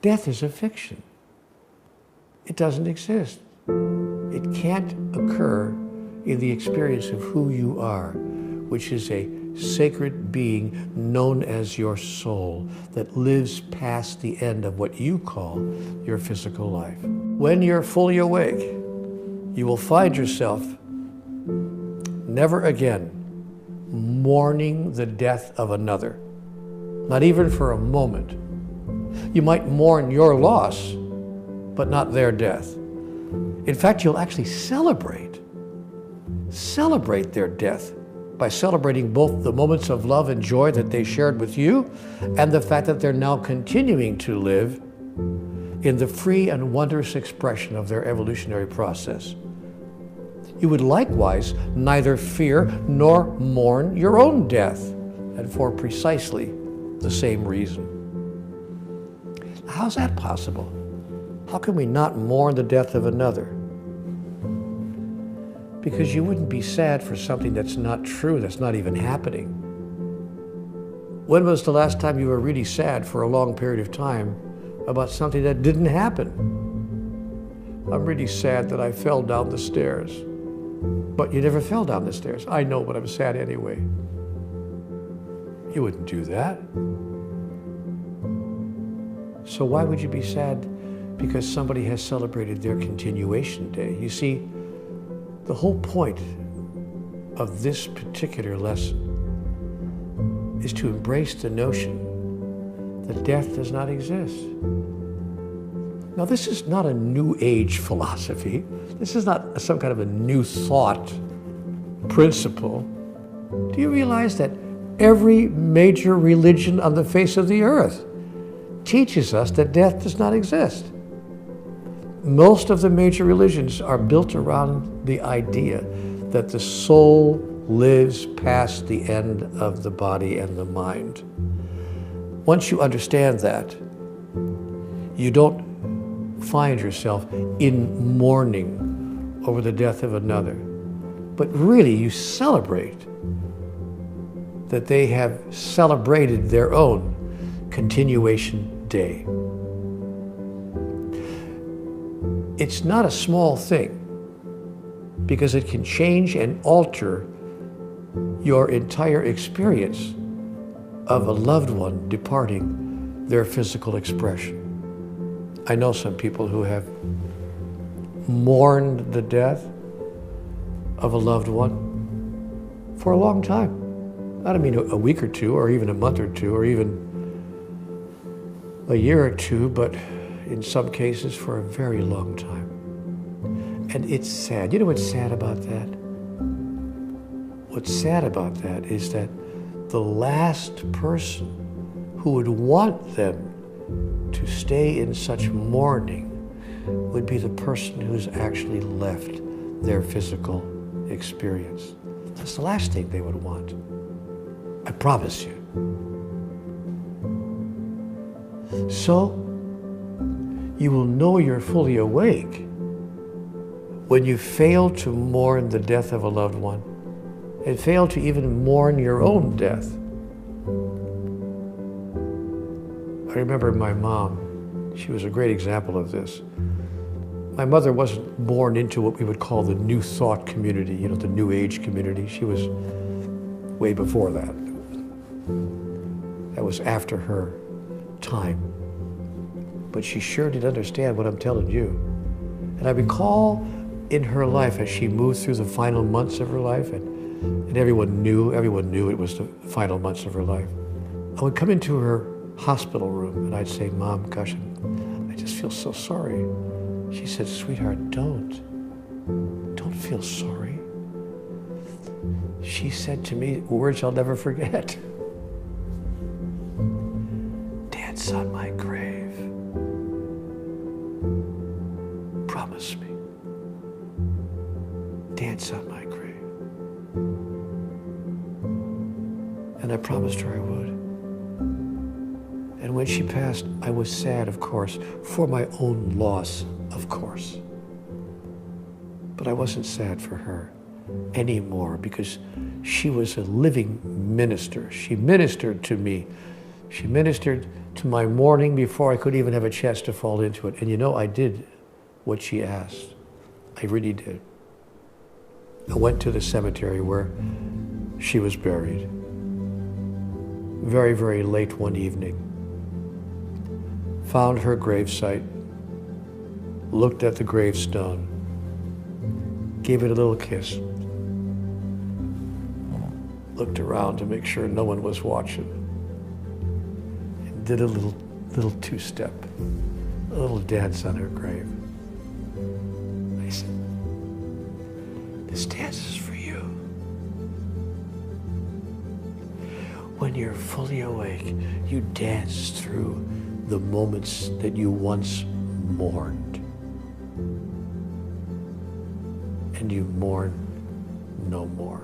Death is a fiction. It doesn't exist. It can't occur in the experience of who you are, which is a sacred being known as your soul that lives past the end of what you call your physical life. When you're fully awake, you will find yourself never again mourning the death of another, not even for a moment. You might mourn your loss, but not their death. In fact, you'll actually celebrate their death by celebrating both the moments of love and joy that they shared with you and the fact that they're now continuing to live in the free and wondrous expression of their evolutionary process. You would likewise neither fear nor mourn your own death, and for precisely the same reason. How's that possible? How can we not mourn the death of another? Because you wouldn't be sad for something that's not true, that's not even happening. When was the last time you were really sad for a long period of time about something that didn't happen? I'm really sad that I fell down the stairs. But you never fell down the stairs. I know, but I'm sad anyway. You wouldn't do that. So why would you be sad because somebody has celebrated their continuation day? You see, the whole point of this particular lesson is to embrace the notion that death does not exist. Now, this is not a New Age philosophy. This is not some kind of a new thought principle. Do you realize that every major religion on the face of the earth teaches us that death does not exist? Most of the major religions are built around the idea that the soul lives past the end of the body and the mind. Once you understand that, you don't find yourself in mourning over the death of another, but really you celebrate that they have celebrated their own continuation day. It's not a small thing because it can change and alter your entire experience of a loved one departing their physical expression. I know some people who have mourned the death of a loved one for a long time. I don't mean a week or two, or even a month or two, or even a year or two, but in some cases for a very long time. And it's sad. You know what's sad about that? What's sad about that is that the last person who would want them to stay in such mourning would be the person who's actually left their physical experience. That's the last thing they would want. I promise you. So, you will know you're fully awake when you fail to mourn the death of a loved one and fail to even mourn your own death. I remember my mom. She was a great example of this. My mother wasn't born into what we would call the New Thought community, you know, the New Age community. She was way before that. That was after her time. But she sure did understand what I'm telling you. And I recall in her life as she moved through the final months of her life, and everyone knew it was the final months of her life. I would come into her hospital room and I'd say, "Mom, gosh, I just feel so sorry." She said, "Sweetheart, don't feel sorry." She said to me words I'll never forget. "Dance on my grave. Promise me. Dance on my grave." And I promised her I would. And when she passed, I was sad, of course, for my own loss, of course. But I wasn't sad for her anymore because she was a living minister. She ministered to me. She ministered to my mourning before I could even have a chance to fall into it. And you know, I did what she asked. I really did. I went to the cemetery where she was buried. Very, very late one evening. Found her gravesite, looked at the gravestone, gave it a little kiss, looked around to make sure no one was watching, and did a little two-step, a little dance on her grave. I said, "This dance is for you. When you're fully awake, you dance through the moments that you once mourned. And you mourn no more."